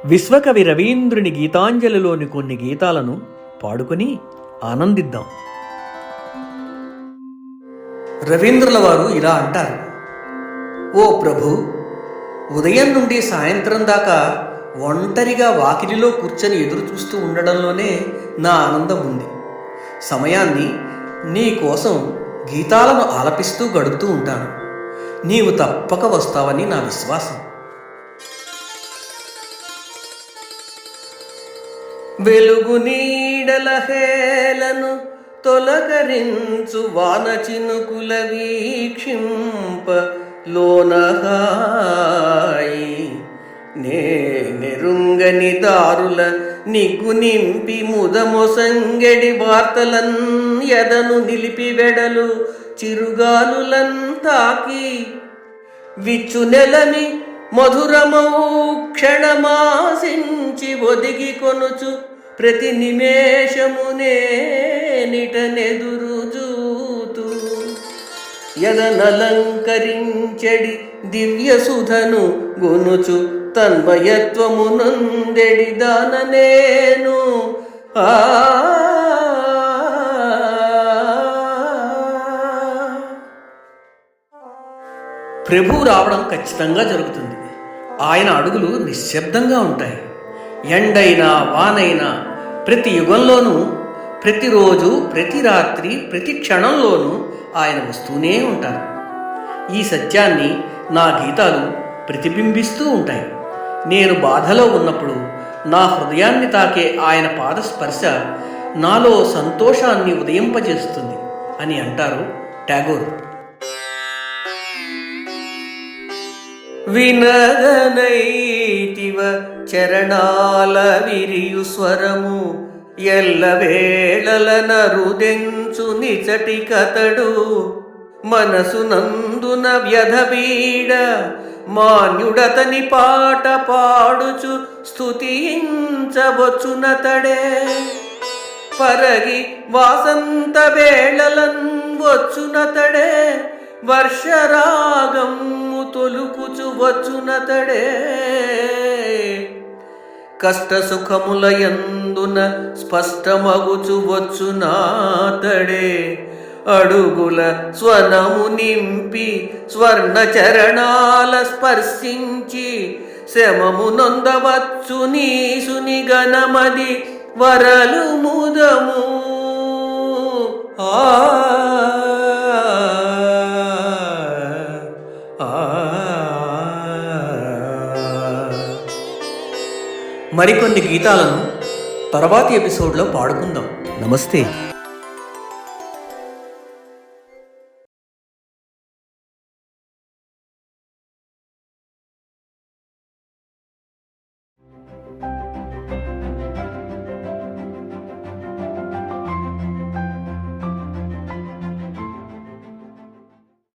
విశ్వకవి రవీంద్రుని గీతాంజలిలోని కొన్ని గీతాలను పాడుకొని ఆనందిద్దాం. రవీంద్రుల వారు ఇలా అంటారు: ఓ ప్రభు, ఉదయం నుండి సాయంత్రం దాకా ఒంటరిగా వాకిలిలో కూర్చొని ఎదురు చూస్తూ ఉండడంలోనే నా ఆనందం ఉంది. సమయాన్ని నీ కోసం గీతాలను ఆలపిస్తూ గడుపుతూ ఉంటాను. నీవు తప్పక వస్తావని నా విశ్వాసం. వెలుగు నీడల హేలను తొలగరించు వాన చినుకుల వీక్షింప లోనహాయి నెరుంగని దారుల నిగ్గు నింపి ముదమొసంగెడి వార్తలన్ ఎదను నిలిపి వెడలు చిరుగాలులన్ తాకి విచ్చు నెలని మధురమౌ క్షణమాసించి ఒదిగి కొనుచు ప్రతి నిమేషమునే నిటనెదురు జూతూ ఎదనలంకరించెడి దివ్య సుధను గొనుచు తన్మయత్వము నొందెడి దాన నేను. ప్రభువు రావడం ఖచ్చితంగా జరుగుతుంది. ఆయన అడుగులు నిశ్శబ్దంగా ఉంటాయి. ఎండైనా వానైనా ప్రతి యుగంలోనూ, ప్రతిరోజు, ప్రతి రాత్రి, ప్రతి క్షణంలోనూ ఆయన వస్తూనే ఉంటారు. ఈ సత్యాన్ని నా గీతాలు ప్రతిబింబిస్తూ ఉంటాయి. నేను బాధలో ఉన్నప్పుడు నా హృదయాన్ని తాకే ఆయన పాదస్పర్శ నాలో సంతోషాన్ని ఉదయింపజేస్తుంది అని అంటారు టాగోర్. వినగనైతివ చరణాల విరియు స్వరము ఎల్లవేళల నరుదెంచు నిచటి కతడు మనసు నందున వ్యధబీడ మాన్యుడతని పాట పాడుచు స్తుతించవచ్చునతడే పరగి వాసంత వేళలన్ వచ్చునతడే వర్షరాగము తొలుకుచు వచ్చునతడే కష్ట సుఖముల యందున స్పష్టమగుచు వచ్చునాతడే అడుగుల స్వనము నింపి స్వర్ణ చరణాల స్పర్శించి శమము నొందవచ్చు నీసుని గణమది వరలు ముదము. మరికొన్ని గీతాలను తర్వాతి ఎపిసోడ్లో పాడుకుందాం. నమస్తే.